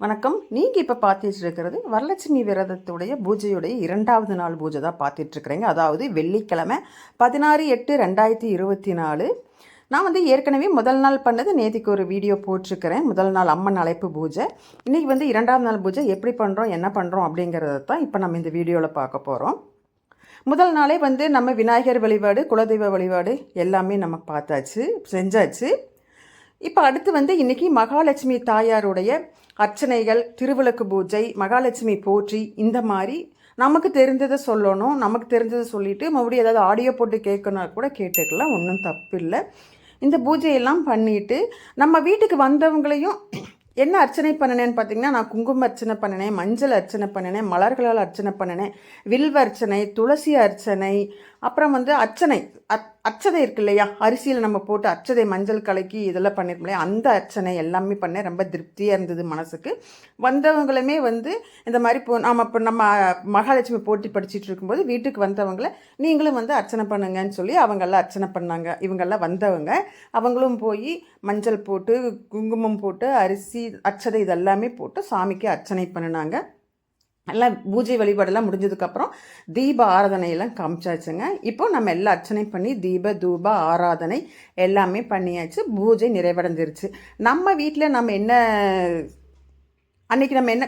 வணக்கம். நீங்கள் இப்போ பார்த்துட்டு இருக்கிறது வரலட்சுமி விரதத்துடைய பூஜையுடைய 2வது நாள் பூஜை தான் பார்த்துட்ருக்குறேங்க. அதாவது வெள்ளிக்கிழமை 16/8/2024. நான் ஏற்கனவே முதல் நாள் பண்ணது நேற்றுக்கு ஒரு வீடியோ போட்டிருக்கிறேன். முதல் நாள் அம்மன் அழைப்பு பூஜை. இன்றைக்கி 2வது நாள் பூஜை எப்படி பண்ணுறோம், என்ன பண்ணுறோம் அப்படிங்கிறத தான் இப்போ நம்ம இந்த வீடியோவில் பார்க்க போகிறோம். முதல் நாளே நம்ம விநாயகர் வழிபாடு, குலதெய்வ வழிபாடு எல்லாமே நம்ம பார்த்தாச்சு, செஞ்சாச்சு. இப்போ அடுத்து இன்றைக்கி மகாலட்சுமி தாயாருடைய அர்ச்சனைகள், திருவிளக்கு பூஜை, மகாலட்சுமி போற்றி, இந்த மாதிரி நமக்கு தெரிஞ்சதை சொல்லணும். நமக்கு தெரிஞ்சதை சொல்லிவிட்டு மறுபடியும் ஏதாவது ஆடியோ போட்டு கேட்கணும் கூட கேட்டுக்கலாம், ஒன்றும் தப்பு இல்லை. இந்த பூஜையெல்லாம் பண்ணிவிட்டு நம்ம வீட்டுக்கு வந்தவங்களையும் என்ன அர்ச்சனை பண்ணினேன்னு பார்த்தீங்கன்னா, நான் குங்கும அர்ச்சனை பண்ணினேன், மஞ்சள் அர்ச்சனை பண்ணினேன், மலர்களால் அர்ச்சனை பண்ணினேன், வில்வ அர்ச்சனை, துளசி அர்ச்சனை, அப்புறம் அர்ச்சனை இருக்கு இல்லையா, அரிசியில் நம்ம போட்டு அர்ச்சதை மஞ்சள் கலக்கி இதெல்லாம் பண்ணியிருக்கோம் இல்லையா, அந்த அர்ச்சனை எல்லாமே பண்ணேன். ரொம்ப திருப்தியாக இருந்தது மனசுக்கு. வந்தவங்களுமே இந்த மாதிரி நம்ம மகாலட்சுமி போட்டி படிச்சுட்டு இருக்கும்போது வீட்டுக்கு வந்தவங்களை நீங்களும் அர்ச்சனை பண்ணுங்கன்னு சொல்லி அவங்கெல்லாம் அர்ச்சனை பண்ணாங்க. இவங்கெல்லாம் வந்தவங்க அவங்களும் போய் மஞ்சள் போட்டு குங்குமம் போட்டு அரிசி அர்ச்சதை இதெல்லாமே போட்டு சாமிக்கு அர்ச்சனை பண்ணினாங்க. எல்லாம் பூஜை வழிபாடெல்லாம் முடிஞ்சதுக்கப்புறம் தீப ஆராதனையெல்லாம் காமிச்சாச்சுங்க. இப்போ நம்ம எல்லாம் அர்ச்சனை பண்ணி தூப ஆராதனை எல்லாமே பண்ணியாச்சு. பூஜை நிறைவடைஞ்சிருச்சு. நம்ம வீட்டில் நம்ம என்ன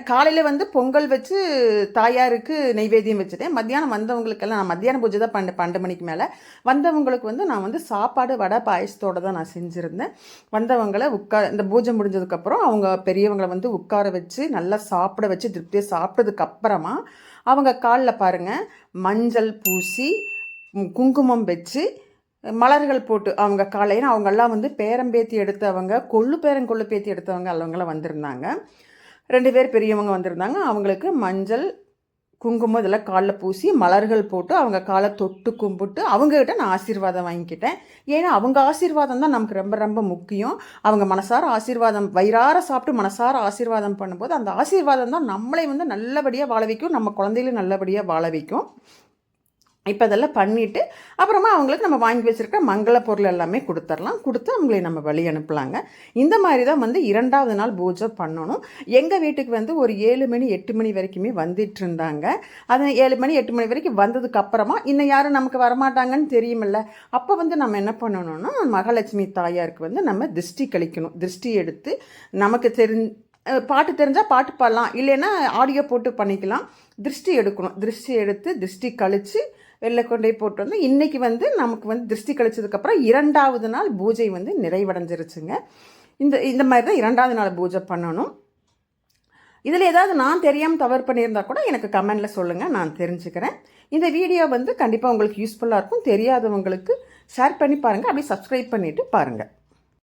காலையில் பொங்கல் வச்சு தாயாருக்கு நைவேத்தியம் வச்சுட்டேன். மத்தியானம் வந்தவங்களுக்கெல்லாம் நான் மத்தியான பூஜை தான் 12 மணிக்கு மேலே வந்தவங்களுக்கு நான் சாப்பாடு வடை பாயசத்தோடு தான் நான் செஞ்சுருந்தேன். வந்தவங்களை இந்த பூஜை முடிஞ்சதுக்கப்புறம் அவங்க பெரியவங்களை உட்கார வச்சு நல்லா சாப்பிட வச்சு திருப்தியாக சாப்பிட்டதுக்கப்புறமா அவங்க காலில் பாருங்கள் மஞ்சள் பூசி குங்குமம் வச்சு மலர்கள் போட்டு அவங்க காலையில் அவங்கெல்லாம் பேரம்பேத்தி எடுத்தவங்க கொள்ளு பேத்தி எடுத்தவங்க அவங்களாம் வந்திருந்தாங்க. 2 பேர் பெரியவங்க வந்திருந்தாங்க. அவங்களுக்கு மஞ்சள் குங்குமம் இதெல்லாம் காலில் பூசி மலர்கள் போட்டு அவங்க காலை தொட்டு கும்பிட்டு அவங்ககிட்ட நான் ஆசீர்வாதம் வாங்கிக்கிட்டேன். ஏன்னா அவங்க ஆசீர்வாதம் தான் நமக்கு ரொம்ப ரொம்ப முக்கியம். அவங்க மனசார ஆசீர்வாதம் வயிறார சாப்பிட்டு மனசார ஆசீர்வாதம் பண்ணும்போது அந்த ஆசீர்வாதம் தான் நம்மளை நல்லபடியாக வாழ வைக்கும், நம்ம குழந்தைகளும் நல்லபடியாக வாழ வைக்கும். இப்போ அதெல்லாம் பண்ணிவிட்டு அப்புறமா அவங்களுக்கு நம்ம வாங்கி வச்சுருக்க மங்கள பொருள் எல்லாமே கொடுத்து அவங்களை நம்ம வழி அனுப்பலாங்க. இந்த மாதிரி தான் 2வது நாள் பூஜை பண்ணணும். எங்கள் வீட்டுக்கு ஒரு 7 மணி 8 மணி வரைக்குமே வந்துட்டு இருந்தாங்க. அது 7 மணி 8 மணி வரைக்கும் வந்ததுக்கப்புறமா இன்னும் யாரும் நமக்கு வரமாட்டாங்கன்னு தெரியுமில்ல. அப்போ நம்ம என்ன பண்ணணும்னா மகாலட்சுமி தாயாருக்கு நம்ம திருஷ்டி கழிக்கணும். திருஷ்டி எடுத்து நமக்கு பாட்டு தெரிஞ்சால் பாட்டு பாடலாம், இல்லைன்னா ஆடியோ போட்டு பண்ணிக்கலாம். திருஷ்டி எடுக்கணும். திருஷ்டி எடுத்து திருஷ்டி கழித்து வெளில கொண்டே போட்டு இன்றைக்கி நமக்கு திருஷ்டி கழிச்சதுக்கப்புறம் 2வது நாள் பூஜை நிறைவடைஞ்சிருச்சுங்க. இந்த மாதிரி தான் 2வது நாள் பூஜை பண்ணணும். இதில் ஏதாவது நான் தெரியாமல் தவறு பண்ணியிருந்தால் கூட எனக்கு கமெண்டில் சொல்லுங்கள், நான் தெரிஞ்சுக்கிறேன். இந்த வீடியோ கண்டிப்பாக உங்களுக்கு யூஸ்ஃபுல்லாக இருக்கும். தெரியாதவங்களுக்கு ஷேர் பண்ணி பாருங்கள், அப்படியே சப்ஸ்கிரைப் பண்ணிவிட்டு பாருங்கள்.